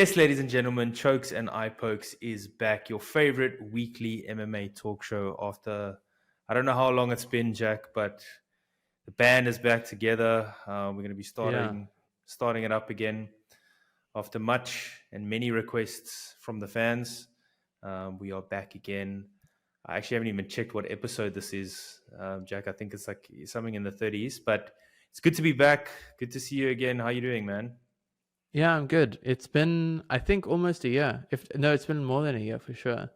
Yes, ladies and gentlemen, Chokes and Eye Pokes is back, your favorite weekly MMA talk show after, I don't know how long it's been, Jack, but the band is back together. We're going to be Yeah. starting it up again after much and many requests from the fans. We are back again. I actually haven't even checked what episode this is, Jack. I think it's like something in the 30s, but it's good to be back. Good to see you again. How you doing, man? Yeah, I'm good. It's been, I think, almost a year. It's been more than a year for sure.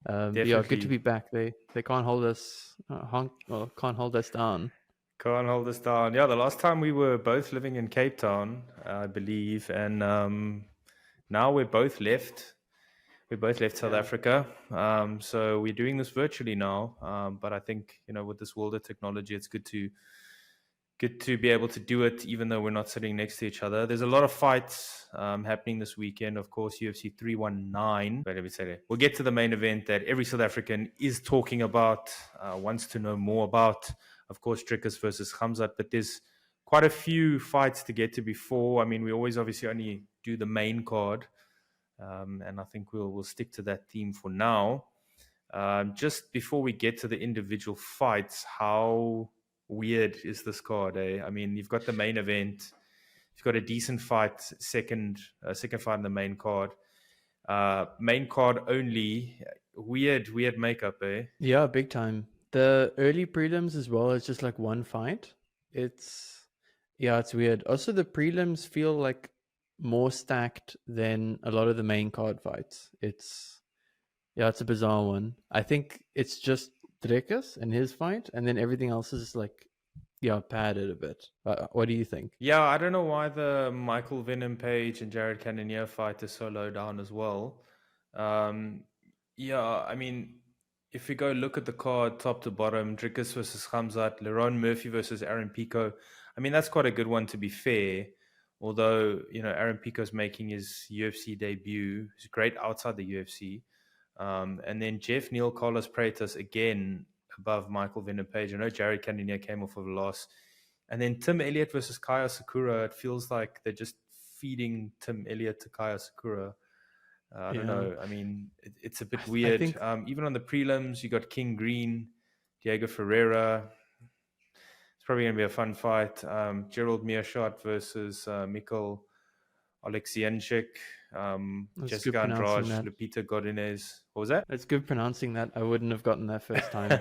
But yeah, good to Definitely. be back. They can't hold us can't hold us down. Can't hold us down. Yeah, the last time we were both living in Cape Town, I believe, and now we're both left. We both left South Yeah. Africa, so we're doing this virtually now. But I think with this world of technology, it's good to be able to do it, even though we're not sitting next to each other. There's a lot of fights happening this weekend. Of course, UFC 319. But let me say that we'll get to the main event that every South African is talking about, wants to know more about. Of course, Dricus versus Khamzat. But there's quite a few fights to get to before. I mean, we always obviously only do the main card, and I think we'll stick to that theme for now. Just before we get to the individual fights, how weird is this card? I mean, you've got the main event, you've got a decent fight, second fight in the main card. Main card only. Weird makeup, eh? Yeah, big time. The early prelims as well is just like one fight. It's weird. Also, the prelims feel like more stacked than a lot of the main card fights. It's a bizarre one. I think it's just Dricus and his fight, and then everything else is like padded a bit. What do you think? Yeah, I don't know why the Michael Venom Page and Jared Cannonier fight is so low down as well. Um, yeah, I mean, if we go look at the card top to bottom, Dricus versus Khamzat, Lerone Murphy versus Aaron Pico. I mean, that's quite a good one to be fair. Although, Aaron Pico's making his UFC debut. He's great outside the UFC. And then Jeff Neal, Carlos Freitas again above Michael Venom Page. I know Jared Cannonier came off of a loss. And then Tim Elliott versus Kaya Sakura. It feels like they're just feeding Tim Elliott to Kaya Sakura. I don't Yeah, know. I mean, it's a bit I weird. think Even on the prelims, you got King Green, Diego Ferreira. It's probably going to be a fun fight. Gerald Mearshot versus Mikhail Oleksienchik. that's good Jessica pronouncing Andrade, that. Lupita Godinez. What was that? That's good pronouncing that. I wouldn't have gotten that first time.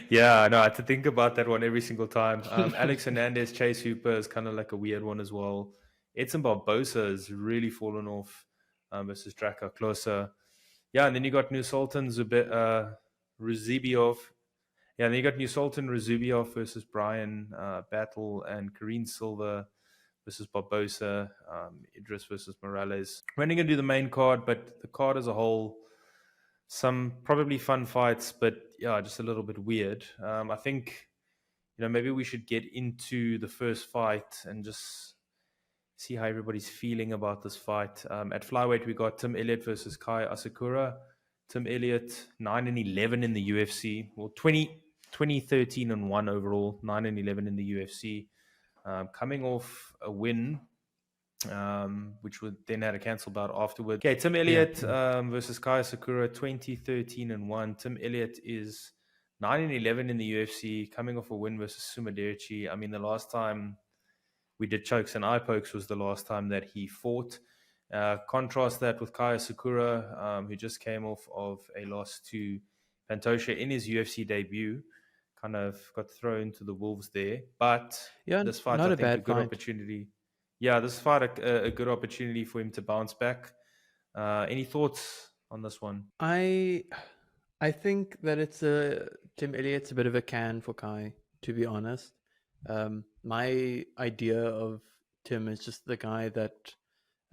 Yeah, no, I had to think about that one every single time. Alex Hernandez, Chase Hooper is kind of like a weird one as well. Edson Barbosa has really fallen off versus Draka Klosa. Yeah, and then you got New Sultan Ruzibiov. Yeah, and then you got New Sultan Ruzibiov versus Brian Battle and Karine Silva versus Barbosa, Idris versus Morales. We're only going to do the main card, but the card as a whole, some probably fun fights, but yeah, just a little bit weird. I think, maybe we should get into the first fight and just see how everybody's feeling about this fight. At flyweight, we got Tim Elliott versus Kai Asakura. Tim Elliott, 9-11 in the UFC. Well, 13 and 1 overall, 9-11 in the UFC. Coming off a win, which would then had a cancel bout afterward. Okay, Tim Elliott versus Kai Sakura, 13 and 1. Tim Elliott is 9-11 in the UFC, coming off a win versus Sumaderchi. I mean, the last time we did Chokes and Eye Pokes was the last time that he fought. Contrast that with Kaya Sakura, who just came off of a loss to Pantoja in his UFC debut. Kind of got thrown to the wolves there. But this fight, not I a think, a bad good fight. opportunity. Yeah, this fight, a good opportunity for him to bounce back. Any thoughts on this one? I think that Tim Elliott's a bit of a can for Kai, to be honest. My idea of Tim is just the guy that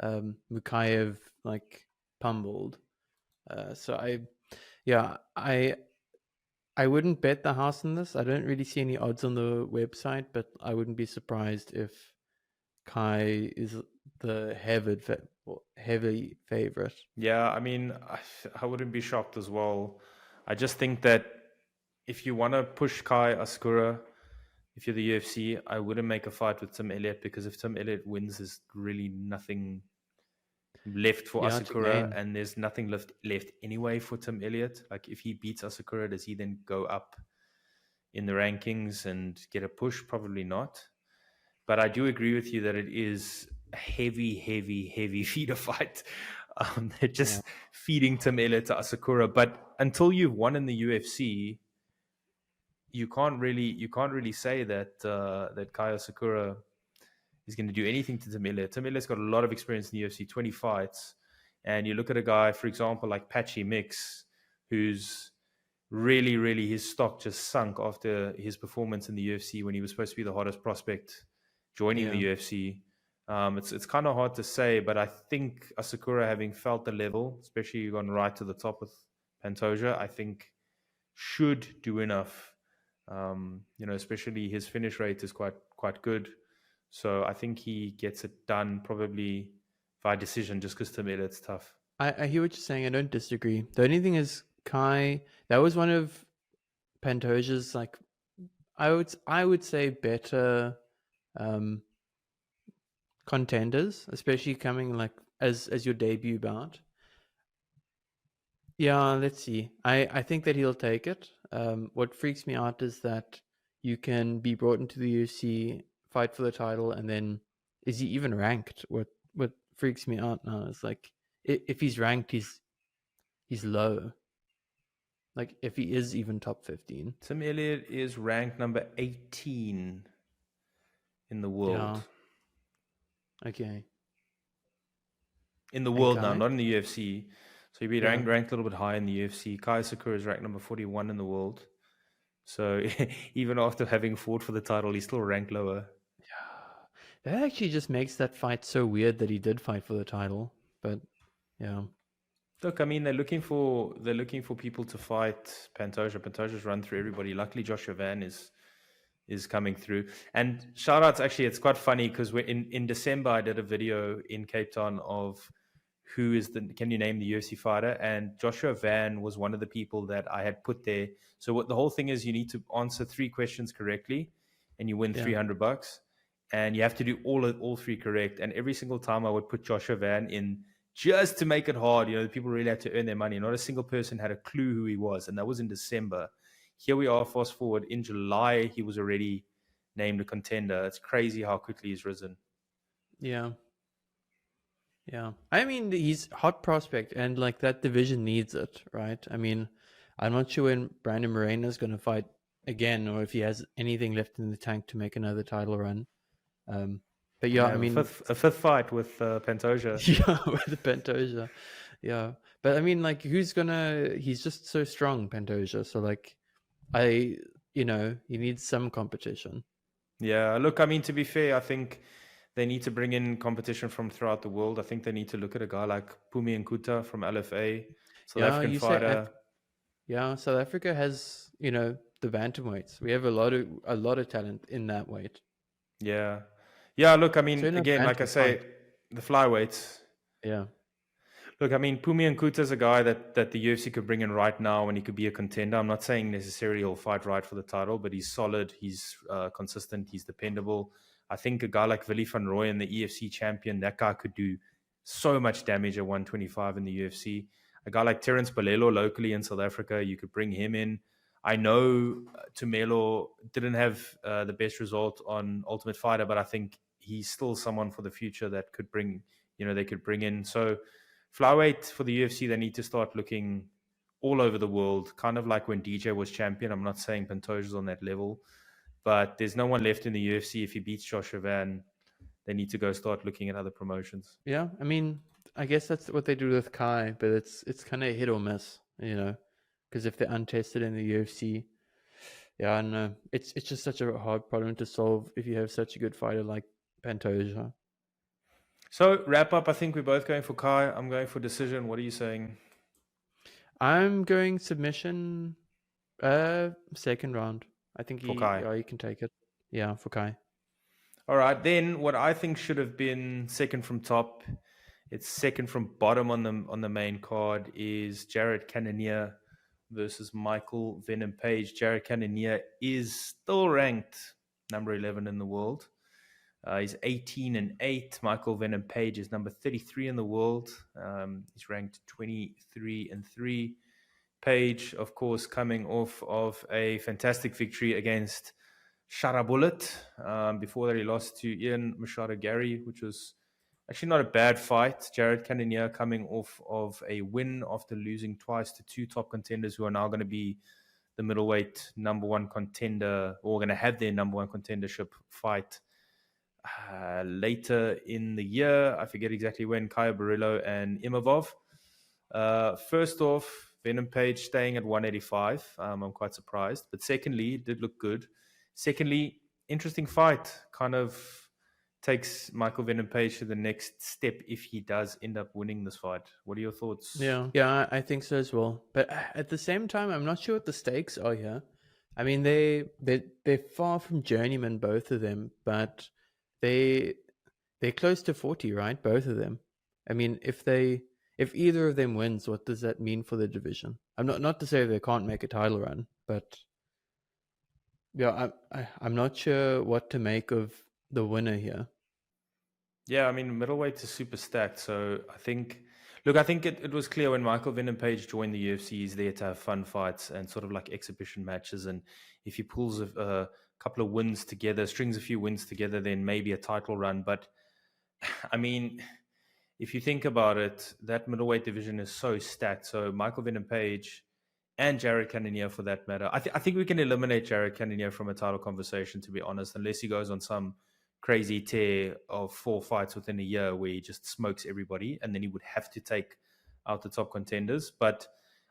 Mukayev like pummeled. I wouldn't bet the house on this. I don't really see any odds on the website, but I wouldn't be surprised if Kai is the heavy favorite. Yeah, I mean, I wouldn't be shocked as well. I just think that if you want to push Kai Asakura, if you're the UFC, I wouldn't make a fight with Tim Elliott, because if Tim Elliott wins, there's really nothing left for Yeah, to Asakura, gain. and there's nothing left anyway for Tim Elliott. Like if he beats Asakura, does he then go up in the rankings and get a push? Probably not. But I do agree with you that it is a heavy feeder fight. They're just feeding Tim Elliott to Asakura. But until you've won in the UFC, you can't really say that that Kai Asakura is going to do anything to Tim Elliott. Tim Elliott's got a lot of experience in the UFC, 20 fights. And you look at a guy, for example, like Patchy Mix, who's really his stock just sunk after his performance in the UFC when he was supposed to be the hottest prospect joining the UFC. It's kind of hard to say, but I think Asakura, having felt the level, especially gone right to the top with Pantoja, I think should do enough. Especially his finish rate is quite good. So I think he gets it done probably by decision just because Tim Elliott's tough. I hear what you're saying. I don't disagree. The only thing is Kai, that was one of Pantoja's, like, I would say better contenders, especially coming like as your debut bout. Yeah, let's see. I think that he'll take it. What freaks me out is that you can be brought into the UFC, fight for the title, and then is he even ranked? What freaks me out now is like if he's ranked, he's low. Like if he is even top 15. Tim Elliott is ranked number 18 in the world. Yeah. Okay. In the world now, not in the UFC. So he'd be ranked a little bit high in the UFC. Kai Sakura is ranked number 41 in the world. So even after having fought for the title, he's still ranked lower. Yeah. That actually just makes that fight so weird that he did fight for the title. But yeah. Look, I mean, they're looking for people to fight Pantoja. Pantoja's run through everybody. Luckily, Joshua Van is coming through. And shout outs, actually, it's quite funny because in December I did a video in Cape Town of can you name the UFC fighter? And Joshua Van was one of the people that I had put there. So what the whole thing is, you need to answer 3 questions correctly and you win $300. And you have to do all 3 correct. And every single time I would put Joshua Van in just to make it hard. You know, people really had to earn their money. Not a single person had a clue who he was. And that was in December. Here we are, fast forward. In July, he was already named a contender. It's crazy how quickly he's risen. Yeah. Yeah. I mean, he's hot prospect, and like that division needs it, right? I mean, I'm not sure when Brandon Moreno is going to fight again, or if he has anything left in the tank to make another title run. But yeah, I mean, a fifth fight with Pantoja. Yeah, with Pantoja. Yeah, but I mean, like, he's just so strong, Pantoja. So like, he needs some competition. Yeah, look, I mean, to be fair, I think they need to bring in competition from throughout the world. I think they need to look at a guy like Pumi Nkuta from LFA, South African fighter. South Africa has, the bantamweights. We have a lot of talent in that weight. Yeah. Look, I mean, again, like I say, the flyweights. Yeah. Look, I mean, Pumi Nkuta is a guy that the UFC could bring in right now and he could be a contender. I'm not saying necessarily he'll fight right for the title, but he's solid, he's consistent, he's dependable. I think a guy like Willie van Rooyen, the EFC champion, that guy could do so much damage at 125 in the UFC. A guy like Terence Bolelo locally in South Africa, you could bring him in. I know Tumelo didn't have the best result on Ultimate Fighter, but I think he's still someone for the future that could bring, they could bring in. So flyweight for the UFC, they need to start looking all over the world, kind of like when DJ was champion. I'm not saying Pantoja's on that level, but there's no one left in the UFC. If he beats Joshua Van, they need to go start looking at other promotions. Yeah, I mean, I guess that's what they do with Kai, but it's kind of hit or miss, because if they're untested in the UFC, yeah, I don't know. It's just such a hard problem to solve if you have such a good fighter like Pantoja. So wrap up. I think we're both going for Kai. I'm going for decision. What are you saying? I'm going submission. Second round. I think he can take it. Yeah, for Kai. All right. Then what I think should have been second from top, it's second from bottom on the main card, is Jared Cannonier versus Michael Venom Page. Jared Cannonier is still ranked number 11 in the world. He's 18-8. Michael Venom Page is number 33 in the world. He's ranked 23-3. Page, of course, coming off of a fantastic victory against Sharabulit. Before that, he lost to Ian Machado Gary, which was actually not a bad fight. Jared Cannonier coming off of a win after losing twice to two top contenders who are now going to be the middleweight number one contender, or going to have their number one contendership fight later in the year. I forget exactly when. Kaya Barillo and Imavov. First off, Venom Page staying at 185. I'm quite surprised. But secondly, it did look good. Secondly, interesting fight. Kind of takes Michael Venom Page to the next step if he does end up winning this fight. What are your thoughts? Yeah, I think so as well. But at the same time, I'm not sure what the stakes are here. I mean, they're far from journeyman, both of them, but they're close to 40, right? Both of them. I mean, if either of them wins, what does that mean for the division? I'm not to say they can't make a title run, but yeah, I'm not sure what to make of the winner here. Yeah, I mean, middleweight is super stacked. So I think it was clear when Michael Venom Page joined the UFC, he's there to have fun fights and sort of like exhibition matches. And if he pulls a couple of wins together, strings a few wins together, then maybe a title run. But I mean, if you think about it, that middleweight division is so stacked. So Michael Venom Page and Jared Cannonier, for that matter, I think we can eliminate Jared Cannonier from a title conversation, to be honest, unless he goes on some crazy tear of 4 fights within a year where he just smokes everybody, and then he would have to take out the top contenders. But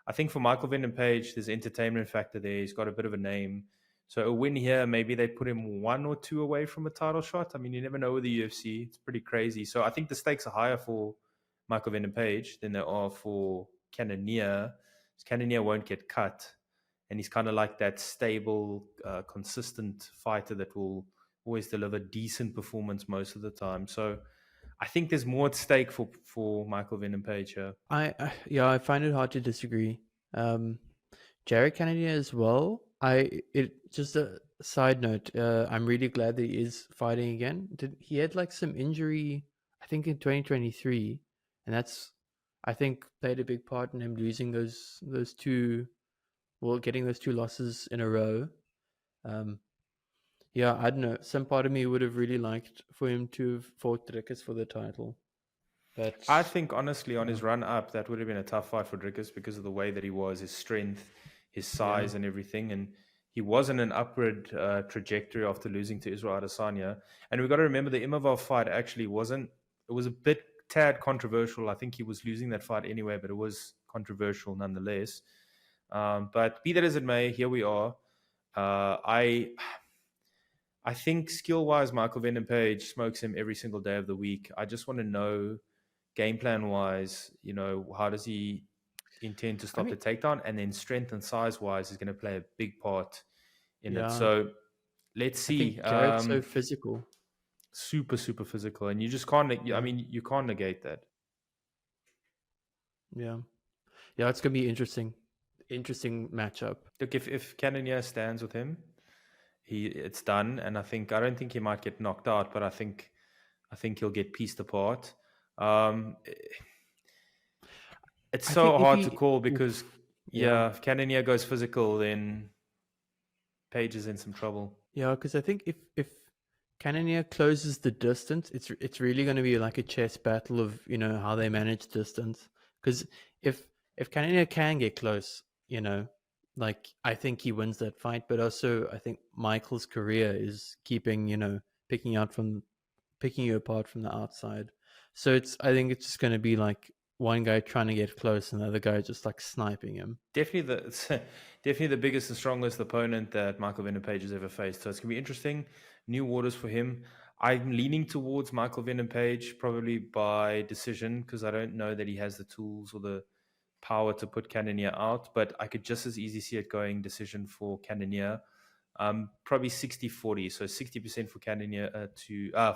I think for Michael Venom Page, there's entertainment factor there. He's got a bit of a name. So a win here, maybe they put him 1 or 2 away from a title shot. I mean, you never know with the UFC. It's pretty crazy. So I think the stakes are higher for Michael Venom Page than they are for Cannonier. Cannonier won't get cut. And he's kind of like that stable, consistent fighter that will always deliver decent performance most of the time. So I think there's more at stake for Michael Venom Page here. I find it hard to disagree. Jared Cannonier as well. Just a side note. I'm really glad that he is fighting again. He had like some injury, I think in 2023, and that's, I think, played a big part in him losing those two, well, getting those 2 losses in a row. Yeah, I don't know. Some part of me would have really liked for him to have fought Dricus for the title. But I think, honestly, on his run up, that would have been a tough fight for Dricus because of the way that he was, his strength, his size, and everything. And he was in an upward trajectory after losing to Israel Adesanya. And we've got to remember the Imavov fight actually wasn't, it was a tad controversial. I think he was losing that fight anyway, but it was controversial nonetheless. But be that as it may, here we are. I think skill-wise, Michael Venom Page smokes him every single day of the week. I just want to know, game plan-wise, how does he intend to stop the takedown? And then strength and size-wise is going to play a big part in it. So let's see. Jared's so physical. Super, super physical. And you just can't, I mean, you can't negate that. Yeah. Yeah, it's going to be interesting matchup. Look, if Cannonier stands with him, it's done. And I don't think he might get knocked out, but I think he'll get pieced apart. It's so hard to call because, if Cannonier goes physical, then Page is in some trouble. Yeah, because I think if Cannonier closes the distance, it's really going to be like a chess battle of, how they manage distance. Because if Cannonier can get close, like, I think he wins that fight, but also I think Michael's career is keeping, picking you apart from the outside. So I think it's just going to be like one guy trying to get close and the other guy just like sniping him. Definitely the biggest and strongest opponent that Michael Venom Page has ever faced. So it's going to be interesting. New waters for him. I'm leaning towards Michael Venom Page, probably by decision, because I don't know that he has the tools or the power to put Cannonier out, but I could just as easy see it going decision for Cannonier. Probably 60-40, so 60% for Cannonier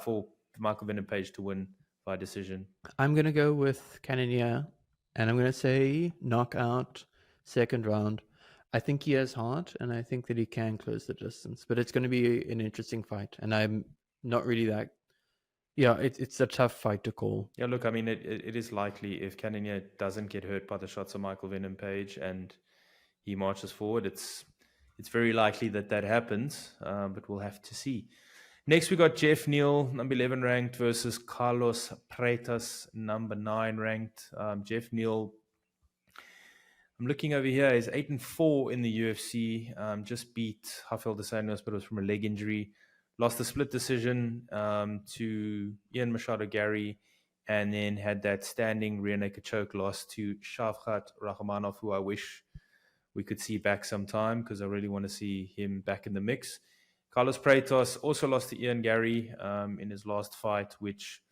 for Michael Venom Page to win by decision. I'm gonna go with Cannonier, and I'm gonna say knockout, second round. I think he has heart, and I think that he can close the distance. But it's going to be an interesting fight, and I'm not really that yeah, it's a tough fight to call. Yeah, look, I mean, it is likely if Cannonier doesn't get hurt by the shots of Michael Venom Page and he marches forward, it's very likely that that happens, but we'll have to see. Next, we got Jeff Neal, number 11 ranked, versus Carlos Freitas, number 9 ranked. Jeff Neal, I'm looking over here, is 8-4 in the UFC. Just beat Rafael dos Anjos, but it was from a leg injury. Lost a split decision to Ian Machado Gary, and then had that standing rear naked choke loss to Shavkat Rakhmonov, who I wish we could see back sometime because I really want to see him back in the mix. Carlos Freitas also lost to Ian Gary in his last fight, which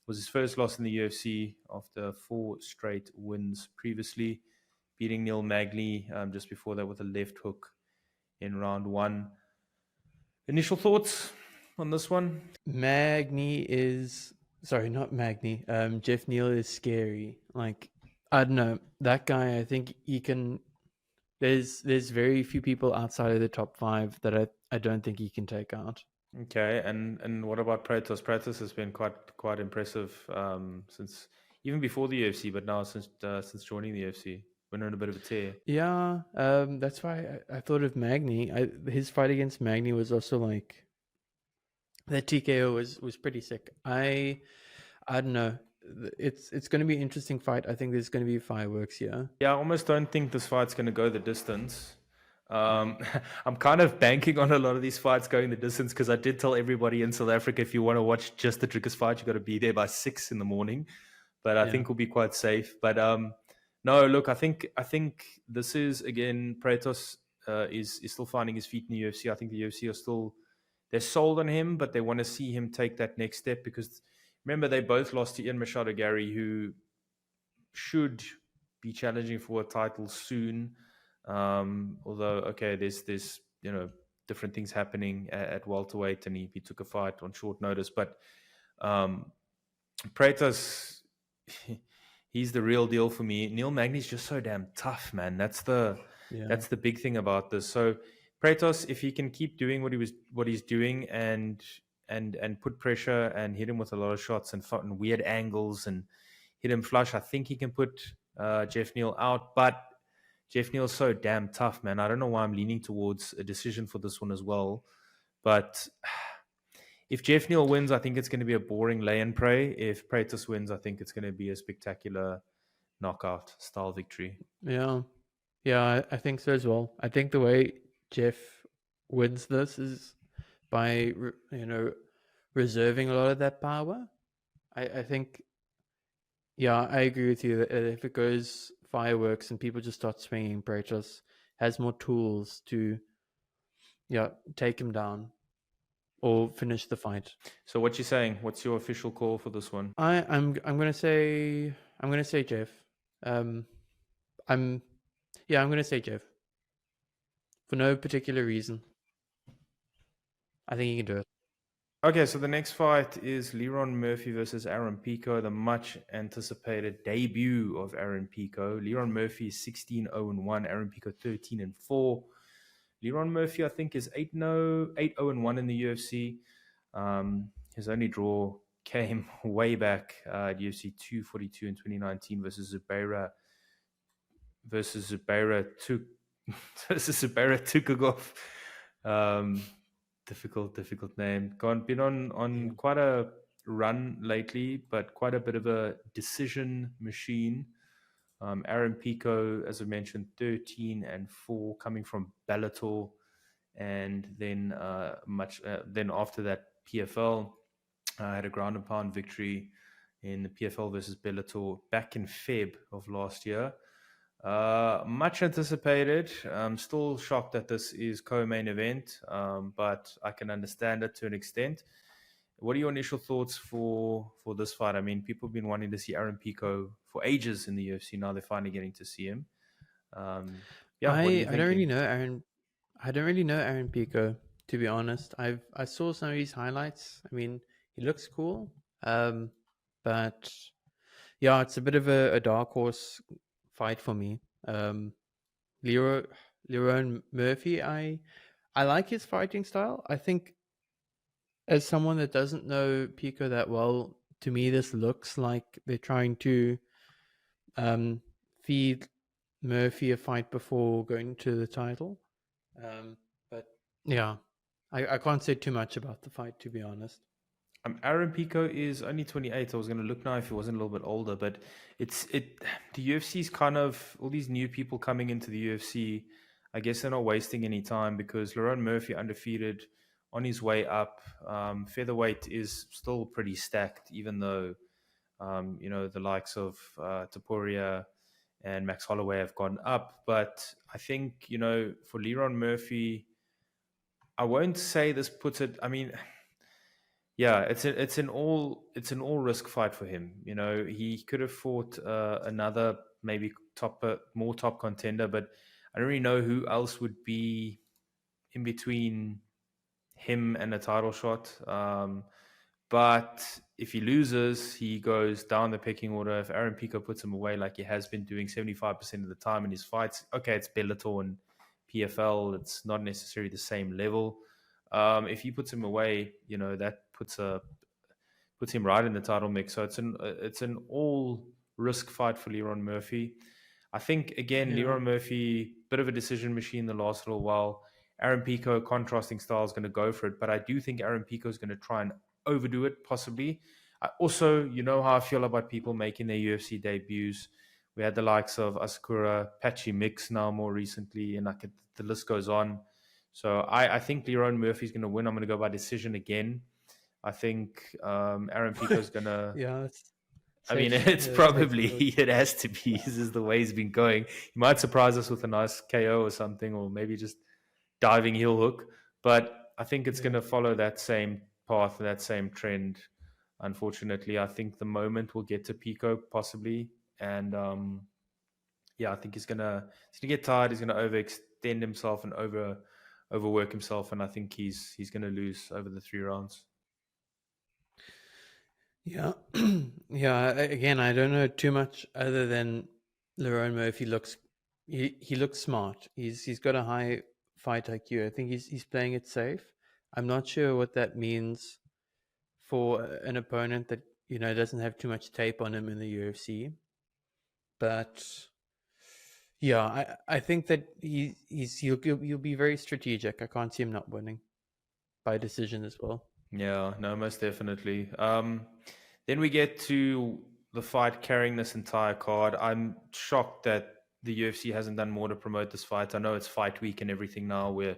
was his first loss in the UFC after 4 straight wins previously, beating Neil Magny just before that with a left hook in round 1. Initial thoughts on this one? Magny is sorry, not Magny. Jeff Neal is scary. Like, I don't know, that guy. I think he can. There's very few people outside of the top 5 that I don't think he can take out. Okay, and what about Pratos? Pratos has been quite impressive since even before the UFC, but now since joining the UFC, went on a bit of a tear. Yeah, that's why I thought of Magny. His fight against Magny was also like that TKO was pretty sick. I don't know. It's going to be an interesting fight. I think there's going to be fireworks here. Yeah, I almost don't think this fight's going to go the distance. I'm kind of banking on a lot of these fights going the distance because I did tell everybody in South Africa, if you want to watch just the Dricus fight, you got to be there by 6 in the morning. But I think we'll be quite safe. But no, look, I think this is again Pratos is still finding his feet in the UFC. I think the UFC are still they're sold on him, but they want to see him take that next step because remember they both lost to Ian Machado Gary, who should be challenging for a title soon. Although, okay, there's different things happening at welterweight, and he took a fight on short notice. But Pratas, he's the real deal for me. Neil Magny's just so damn tough, man. That's the big thing about this. So Pratos, if he can keep doing what he's doing and put pressure and hit him with a lot of shots and weird angles and hit him flush, I think he can put Jeff Neal out. But Jeff Neal's so damn tough, man. I don't know why I'm leaning towards a decision for this one as well. But if Jeff Neal wins, I think it's going to be a boring lay and pray. If Pratos wins, I think it's going to be a spectacular knockout style victory. Yeah, I think so as well. I think the way Jeff wins this is by reserving a lot of that power. I think, yeah, I agree with you that if it goes fireworks and people just start swinging, Pratos has more tools to take him down or finish the fight. So what you saying? What's your official call for this one? I'm gonna say Jeff. I'm gonna say Jeff. For no particular reason. I think he can do it. Okay, so the next fight is Leron Murphy versus Aaron Pico, the much anticipated debut of Aaron Pico. Leron Murphy is 16-0-1, Aaron Pico 13-4. Leron Murphy, I think, is 8-0-1 in the UFC. His only draw came way back at UFC 242 in 2019 versus Zubaira Tukagov. Difficult name. Been on quite a run lately, but quite a bit of a decision machine. Aaron Pico, as I mentioned, 13-4, coming from Bellator, and then then after that PFL, had a ground and pound victory in the PFL versus Bellator back in Feb of last year. Much anticipated. I'm still shocked that this is co-main event, but I can understand it to an extent. What are your initial thoughts for this fight? I mean, people have been wanting to see Aaron Pico for ages in the UFC. Now they're finally getting to see him. What are you thinking? I don't really know Aaron. I don't really know Aaron Pico, to be honest. I saw some of his highlights. I mean, he looks cool. But yeah, it's a bit of a dark horse fight for me. Leron Murphy, I like his fighting style. I think as someone that doesn't know Pico that well, to me this looks like they're trying to feed Murphy a fight before going to the title. But yeah, I can't say too much about the fight, to be honest. Aaron Pico is only 28. I was going to look now if he wasn't a little bit older, but the UFC's kind of all these new people coming into the UFC. I guess they're not wasting any time because Lerone Murphy undefeated on his way up. Featherweight is still pretty stacked, even though the likes of Taporia and Max Holloway have gone up. But I think for Lerone Murphy, I won't say this puts it. I mean. Yeah, it's an all risk fight for him. He could have fought another maybe more top contender, but I don't really know who else would be in between him and a title shot. But if he loses, he goes down the pecking order. If Aaron Pico puts him away like he has been doing 75% of the time in his fights, okay, it's Bellator and PFL. It's not necessarily the same level. If he puts him away, that puts him right in the title mix. So it's an all risk fight for Lerone Murphy. I think again, Yeah. Lerone Murphy, bit of a decision machine the last little while. Aaron Pico, contrasting style, is going to go for it, but I do think Aaron Pico is going to try and overdo it, possibly. I also, how I feel about people making their UFC debuts. We had the likes of Asakura, Patchy Mix now more recently, and the list goes on. So I think Lerone Murphy's going to win. I'm going to go by decision again. I think Aaron Pico is going to. Yeah, I mean, safe, it's safe probably, choice. it has to be. This is the way he's been going. He might surprise us with a nice KO or something, or maybe just diving heel hook. But I think it's going to follow that same path, that same trend. Unfortunately, I think the moment will get to Pico possibly, and I think he's gonna get tired. He's gonna overextend himself and overwork himself, and I think he's gonna lose over the 3 rounds. Yeah, yeah. Again, I don't know too much other than Lerone Murphy he looks smart. He's got a high fight IQ. I think he's playing it safe. I'm not sure what that means for an opponent that doesn't have too much tape on him in the UFC. But yeah, I think that he'll be very strategic. I can't see him not winning by decision as well. Yeah, no, most definitely. Then we get to the fight carrying this entire card. I'm shocked that the UFC hasn't done more to promote this fight. I know it's fight week and everything now. We're a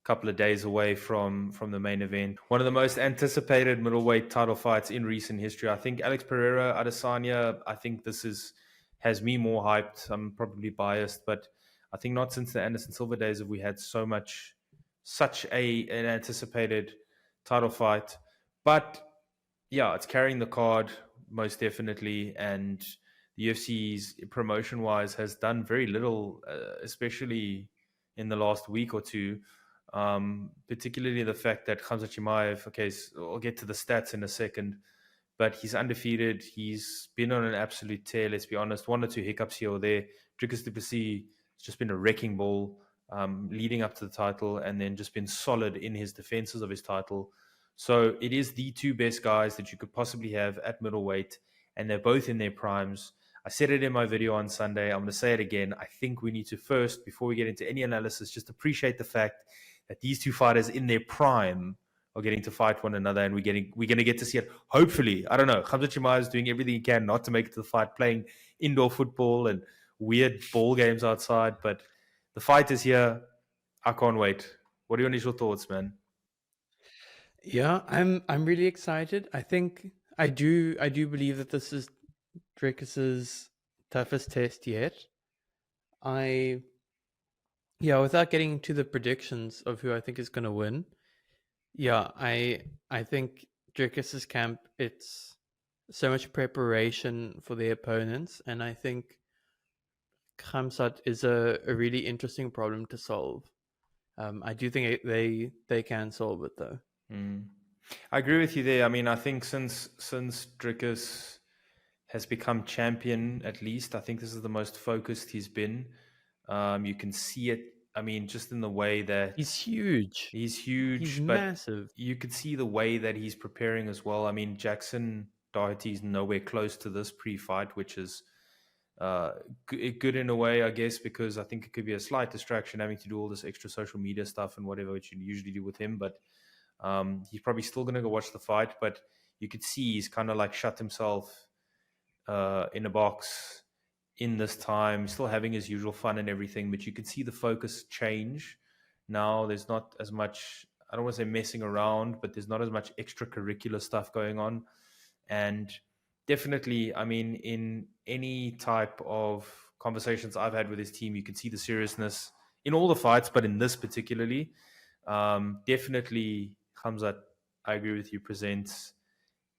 couple of days away from the main event. One of the most anticipated middleweight title fights in recent history. I think Alex Pereira, Adesanya, I think this has me more hyped. I'm probably biased, but I think not since the Anderson Silva days have we had such an anticipated title fight. But yeah, it's carrying the card most definitely, and the UFC's promotion wise has done very little, especially in the last week or two. Particularly the fact that Khamzat Chimaev, okay, so I'll get to the stats in a second, but he's undefeated. He's been on an absolute tear, let's be honest. 1 or 2 hiccups here or there. Dricus du Plessis has just been a wrecking ball leading up to the title, and then just been solid in his defenses of his title. So it is the 2 best guys that you could possibly have at middleweight, and they're both in their primes. I said it in my video on Sunday. I'm going to say it again. I think we need to first, before we get into any analysis, just appreciate the fact that these 2 fighters in their prime are getting to fight one another, and we're going to get to see it. Hopefully, I don't know. Khamzat Chimaev is doing everything he can not to make it to the fight, playing indoor football and weird ball games outside. But the fight is here. I can't wait. What are your initial thoughts, man? Yeah, I'm really excited. I do believe that this is Dricus's toughest test yet. Without getting into the predictions of who I think is going to win, I think Dricus's camp, it's so much preparation for their opponents, and I think Khamzat is a really interesting problem to solve. I do think they can solve it though. I agree with you there. I mean, I think since Dricus has become champion, at least I think this is the most focused he's been. You can see it I mean, just in the way that He's huge. he's He's huge, but massive. you could see the way that he's preparing as well. I mean, Jackson Doherty's nowhere close to this pre-fight, which is uh, good in a way, I guess, because I think it could be a slight distraction having to do all this extra social media stuff and whatever, which you usually do with him. But he's probably still going to go watch the fight. But you could see he's kind of like shut himself in a box in this time, still having his usual fun and everything. But you could see the focus change now. There's not as much, I don't want to say messing around, but there's not as much extracurricular stuff going on. And definitely, I mean, in any type of conversations I've had with his team, you can see the seriousness in all the fights, but in this particularly, definitely Khamzat, I agree with you, presents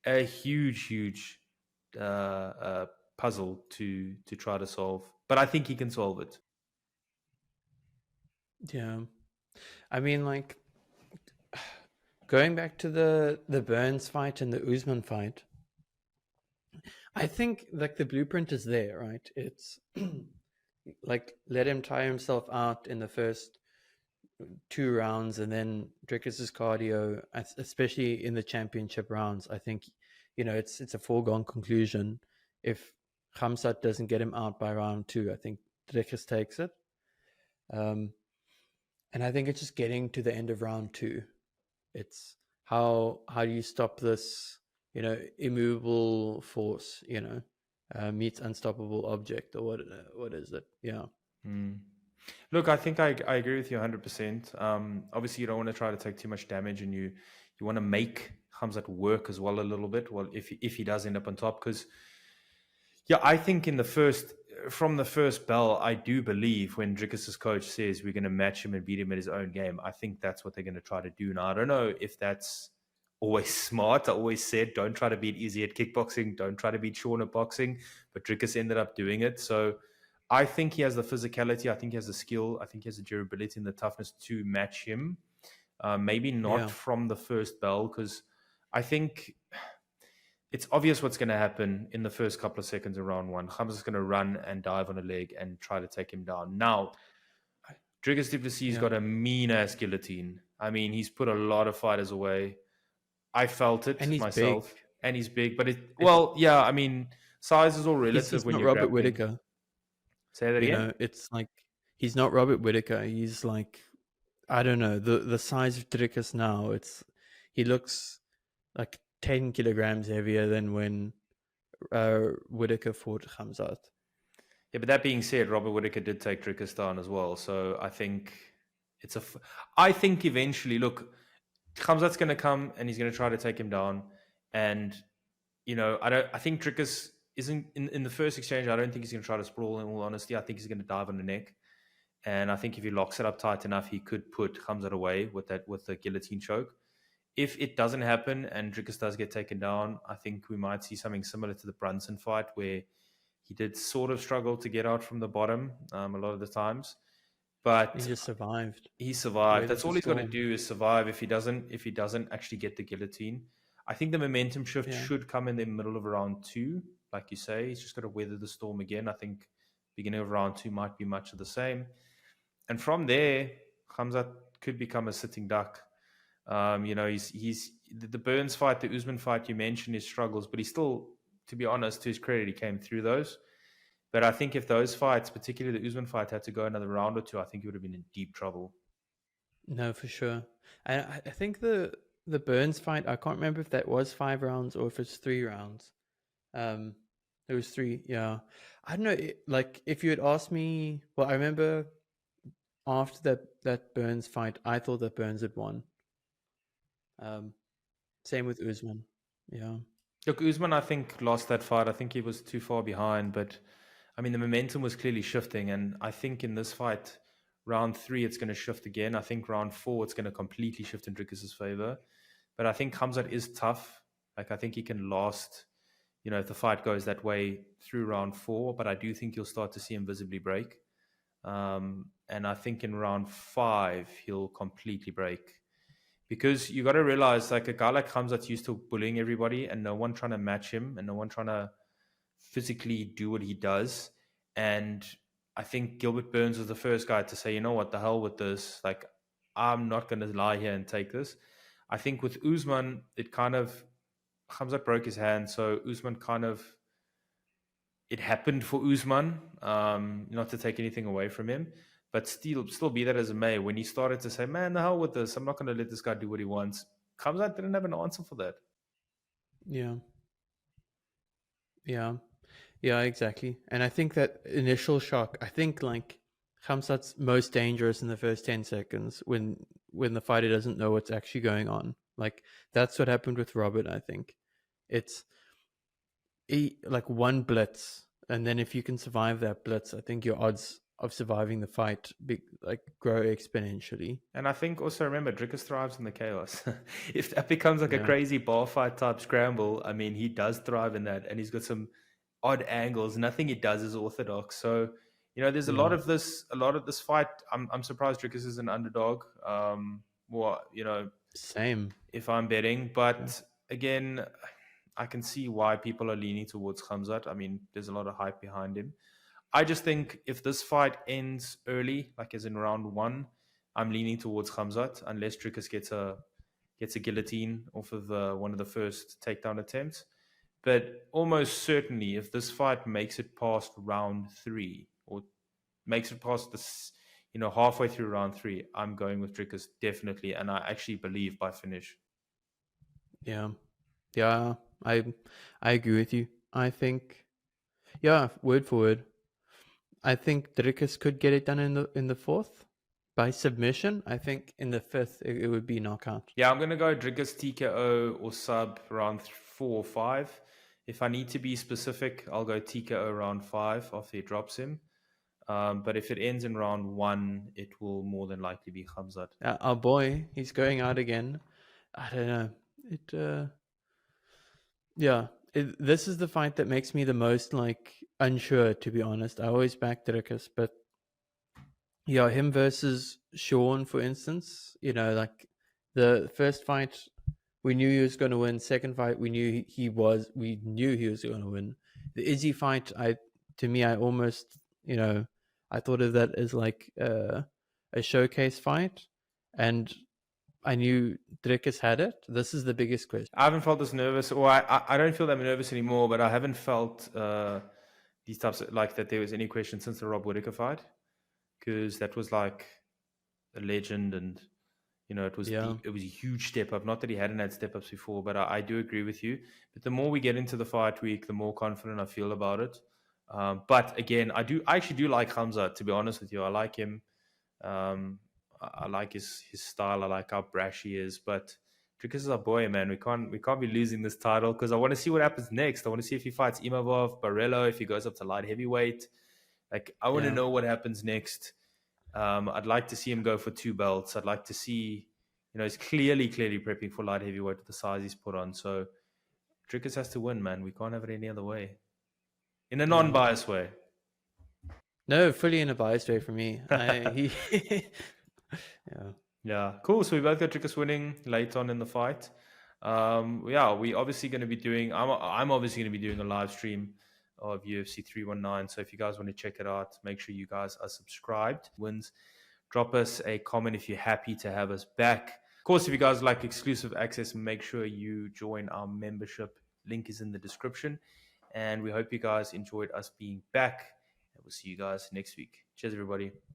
a huge uh, uh, puzzle to try to solve. But I think he can solve it. Yeah. I mean, like, going back to the Burns fight and the Usman fight, I think like the blueprint is there, right? It's like let him tire himself out in the first 2 rounds, and then Dricus's cardio, especially in the championship rounds. I think it's a foregone conclusion. If Khamzat doesn't get him out by round 2, I think Dricus takes it. And I think it's just getting to the end of round 2. It's how do you stop this, immovable force, meets unstoppable object, or what is it? Yeah. Mm. Look, I think I agree with you 100%. Obviously, you don't want to try to take too much damage, and you want to make Khamzat work as well a little bit. Well, if he does end up on top, because yeah, I think from the first bell, I do believe when Dricus's coach says we're going to match him and beat him at his own game, I think that's what they're going to try to do. Now, I don't know if that's always smart. I always said, don't try to beat Easy at kickboxing, don't try to beat Sean at boxing, but Dricus ended up doing it. So I think he has the physicality, I think he has the skill, I think he has the durability and the toughness to match him. Maybe not from the first bell, because I think it's obvious what's going to happen in the first couple of seconds of round 1. Khamzat's going to run and dive on a leg and try to take him down. Now, Dricus du Plessis got a mean-ass guillotine. I mean, he's put a lot of fighters away. I felt it and myself. Big. And he's big. But I mean, size is all relative he's when not you're Robert grappling. Whittaker. Say that again? It's like he's not Robert Whittaker. He's like, I don't know, the size of Dricus now. He looks like 10 kilograms heavier than when Whittaker fought Khamzat. Yeah, but that being said, Robert Whittaker did take Dricus down as well. So I think I think eventually, look, Khamzat's going to come and he's going to try to take him down. And, I think Dricus isn't in the first exchange. I don't think he's going to try to sprawl, in all honesty. I think he's going to dive on the neck. And I think if he locks it up tight enough, he could put Khamzat away with the guillotine choke. If it doesn't happen and Dricus does get taken down, I think we might see something similar to the Brunson fight, where he did sort of struggle to get out from the bottom a lot of the times. But he just survived. He survived. That's all he's got to do is survive. If he doesn't actually get the guillotine, I think the momentum shift should come in the middle of round 2. Like you say, he's just got to weather the storm again. I think beginning of round 2 might be much of the same. And from there, Khamzat could become a sitting duck. He's the Burns fight, the Usman fight, you mentioned his struggles, but he still, to be honest, to his credit, he came through those. But I think if those fights, particularly the Usman fight, had to go another round or 2, I think he would have been in deep trouble. No, for sure. And I think the Burns fight, I can't remember if that was 5 rounds or if it's 3 rounds. It was 3, yeah. I don't know, like, if you had asked me, well, I remember after that Burns fight, I thought that Burns had won. Same with Usman, yeah. Look, Usman, I think, lost that fight. I think he was too far behind, but I mean, the momentum was clearly shifting. And I think in this fight, round 3, it's going to shift again. I think round 4, it's going to completely shift in Dricus's favor. But I think Khamzat is tough. Like, I think he can last, if the fight goes that way through round 4. But I do think you'll start to see him visibly break. And I think in round 5, he'll completely break. Because you got to realize, like, a guy like Khamzat's used to bullying everybody and no one trying to match him and no one trying to physically do what he does. And I think Gilbert Burns was the first guy to say, you know what, the hell with this. Like, I'm not going to lie here and take this. I think with Usman, it kind of, Khamzat broke his hand, so Usman kind of, it happened for Usman, not to take anything away from him, but still be that as it may, when he started to say, man, the hell with this, I'm not going to let this guy do what he wants, Khamzat didn't have an answer for that. Yeah. Yeah, exactly. And I think that initial shock, I think like Khamzat's most dangerous in the first 10 seconds when the fighter doesn't know what's actually going on. Like that's what happened with Robert, I think. It's like one blitz, and then if you can survive that blitz, I think your odds of surviving the fight grow exponentially. And I think also remember, Dricus thrives in the chaos. If that becomes like a Yeah. crazy bar fight type scramble, I mean, he does thrive in that, and he's got some odd angles. Nothing he does is orthodox. So, there's a Yeah. lot of this fight. I'm surprised Dricus is an underdog. More, Same. if I'm betting, but again, I can see why people are leaning towards Khamzat. I mean, there's a lot of hype behind him. I just think if this fight ends early, like as in round one, I'm leaning towards Khamzat unless Dricus gets a guillotine off of one of the first takedown attempts. But almost certainly, if this fight makes it past round three or makes it past this, halfway through round three, I'm going with Dricus definitely, and I actually believe by finish. Yeah. Yeah, I agree with you. I think, yeah, word for word, I think Dricus could get it done in the fourth by submission. I think in the fifth it would be knockout. Yeah, I'm gonna go Dricus TKO or sub round 4 or 5. If I need to be specific, I'll go TKO round 5 after he drops him. But if it ends in round 1, it will more than likely be Khamzat. Our boy, he's going out again. I don't know. Yeah. This is the fight that makes me the most unsure, to be honest. I always back Dricus, but yeah, him versus Sean, for instance. The first fight, we knew he was going to win. Second fight, we knew he was going to win. The Izzy fight, to me, I almost, I thought of that as like a showcase fight, and I knew Dricus had it. This is the biggest question. I haven't felt this nervous, or I don't feel that nervous anymore, but I haven't felt these types of, like that there was any question since the Rob Whittaker fight, because that was like a legend, and it was Yeah. it was a huge step up. Not that he hadn't had step ups before, but I do agree with you. But the more we get into the fight week, the more confident I feel about it. But again, I actually do like Khamzat, to be honest with you. I like him. I like his style. I like how brash he is. But Dricus is our boy, man. We can't be losing this title, because I want to see what happens next. I want to see if he fights Imavov, Barello, if he goes up to light heavyweight. Like, I want to know what happens next. I'd like to see him go for 2 belts. I'd like to see, he's clearly prepping for light heavyweight with the size he's put on. So Dricus has to win, man. We can't have it any other way. In a non-biased way. No, fully in a biased way for me. Yeah. Yeah, cool. So we both got Dricus winning late on in the fight. Yeah, we obviously going to be doing. I'm obviously going to be doing a live stream of UFC 319. So if you guys want to check it out, make sure you guys are subscribed. Wins. Drop us a comment if you're happy to have us back. Of course, if you guys like exclusive access, make sure you join our membership. Link is in the description. And we hope you guys enjoyed us being back. And we'll see you guys next week. Cheers, everybody.